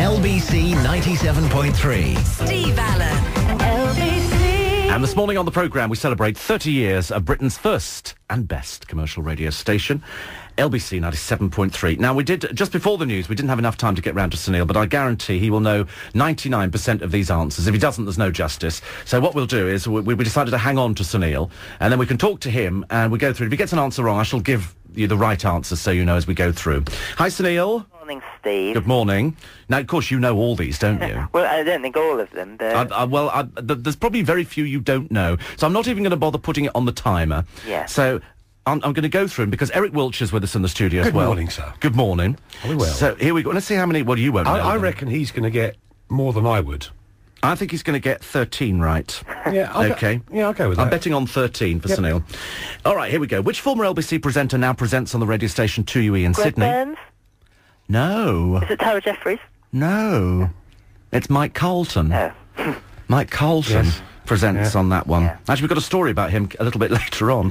LBC 97.3. Steve Allen. LBC. And this morning on the programme, we celebrate 30 years of Britain's first and best commercial radio station, LBC 97.3. Now, we did, just before the news, we didn't have enough time to get round to Sunil, but I guarantee he will know 99% of these answers. If he doesn't, there's no justice. So what we'll do is we decided to hang on to Sunil, and then we can talk to him, and we go through. If he gets an answer wrong, I shall give you the right answer so you know as we go through. Hi, Sunil. Morning, Steve. Good morning. Now, of course, you know all these, don't you? Well, I don't think all of them, but... there's probably very few you don't know, so I'm not even going to bother putting it on the timer. Yeah. So I'm going to go through them because Eric Wiltshire's with us in the studio as well. Good morning, sir. Good morning. Oh, well. So here we go. Let's see how many... Well, you won't know I them. reckon he's going to get more than I would. I think he's going to get 13 right. Yeah, okay. I'll go with that. I'm betting on 13 for Yep. Sunil. All right, here we go. Which former LBC presenter now presents on the radio station 2UE in Greg Sydney? Burns? No. Is it Tara Jeffries? No. It's Mike Carlton. Oh. Mike Carlton Yes. presents on that one. Yeah. Actually, we've got a story about him a little bit later on.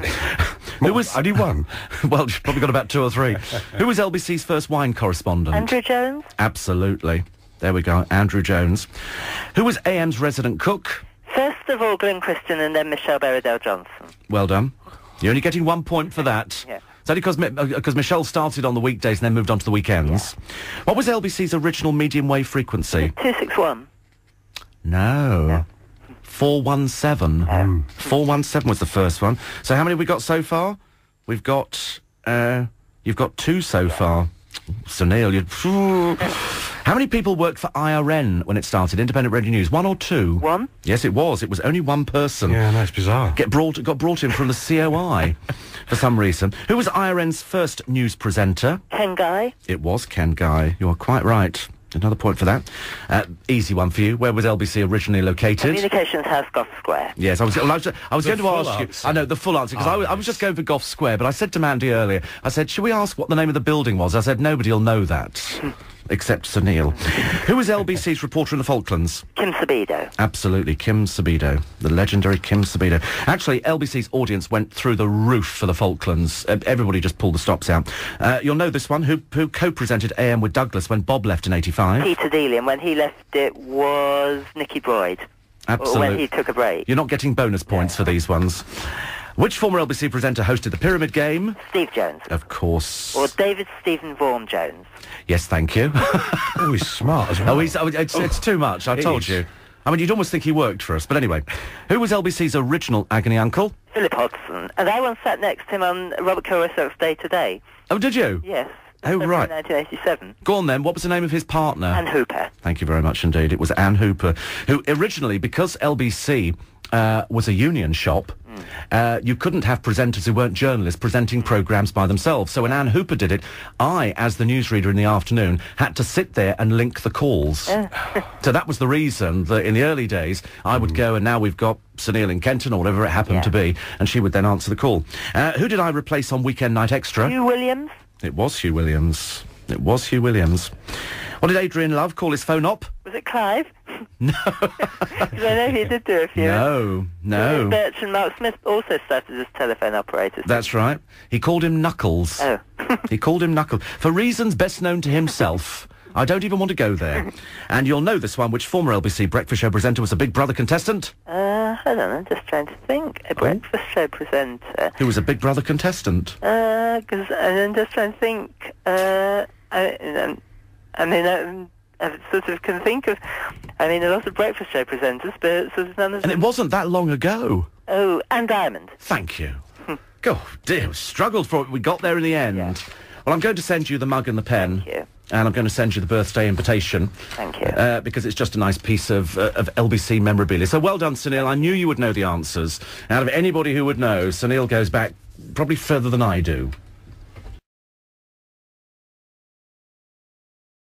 Who was... Only one. Well, you've probably got about 2 or 3. Who was LBC's first wine correspondent? Andrew Jones? Absolutely. There we go, Andrew Jones. Who was AM's resident cook? First of all, Glenn Christian and then Michelle Berridell Johnson. Well done. You're only getting 1 point for that. Yeah. It's only because Michelle started on the weekdays and then moved on to the weekends. What was LBC's original medium wave frequency? 261. No. Yeah. 417. 417 was the first one. So how many have we got so far? We've got... you've got 2 so far. Sunil, how many people worked for IRN when it started, Independent Radio News? 1 or 2? 1. Yes, it was. It was only 1 person. Yeah, no, it's bizarre. Got brought in from the COI for some reason. Who was IRN's first news presenter? Ken Guy? It was Ken Guy. You are quite right. Another point for that. Easy one for you. Where was LBC originally located? Communications House, Gough Square. Yes, I was going to full ask you. answer. I know, the full answer, because I was just going for Gough Square, but I said to Mandy earlier, I said, should we ask what the name of the building was? I said, nobody will know that, except Sunil. Who was LBC's reporter in the Falklands? Kim Sabido. Absolutely, Kim Sabido, the legendary Kim Sabido. Actually, LBC's audience went through the roof for the Falklands. Everybody just pulled the stops out. You'll know this one. Who co-presented AM with Douglas when Bob left in 85? Peter Dealey, and when he left it was Nicky Broyd. Absolutely. Or when he took a break. You're not getting bonus points for these ones. Which former LBC presenter hosted the Pyramid Game? Steve Jones. Of course. Or David Stephen Vaughan Jones. Yes, thank you. Oh, he's smart as well. It's too much, I It told is. you. I mean, you'd almost think he worked for us. But anyway, who was LBC's original agony uncle? Philip Hodgson. And I once sat next to him on Robert Kiyosak's Day Today. Oh, did you? Yes. Oh, right. In 1987. Go on then, what was the name of his partner? Anne Hooper. Thank you very much indeed. It was Anne Hooper, who originally, because LBC was a union shop, you couldn't have presenters who weren't journalists presenting programmes by themselves. So when Anne Hooper did it, I, as the newsreader in the afternoon, had to sit there and link the calls. So that was the reason that in the early days, I would go, and now we've got Sunil in Kenton, or whatever it happened to be, and she would then answer the call. Who did I replace on Weekend Night Extra? Hugh Williams. It was Hugh Williams. It was Hugh Williams. What did Adrian Love call his phone op? Was it Clive? No. Because I know he did do a few. No. Bertrand Mark Smith also started as telephone operators. That's right. He called him Knuckles. Oh. He called him Knuckles. For reasons best known to himself. I don't even want to go there. And you'll know this one. Which former LBC breakfast show presenter was a Big Brother contestant? I don't know, just trying to think. A breakfast show presenter. Who was a Big Brother contestant? Because I'm just trying to think. I sort of can think of, a lot of breakfast show presenters, but sort of none of them. And it wasn't that long ago. Oh, Anne Diamond. Thank you. God, dear, we struggled for it. We got there in the end. Yeah. Well, I'm going to send you the mug and the pen. Thank you. And I'm going to send you the birthday invitation. Thank you. Because it's just a nice piece of LBC memorabilia. So well done, Sunil. I knew you would know the answers. Out of anybody who would know, Sunil goes back probably further than I do.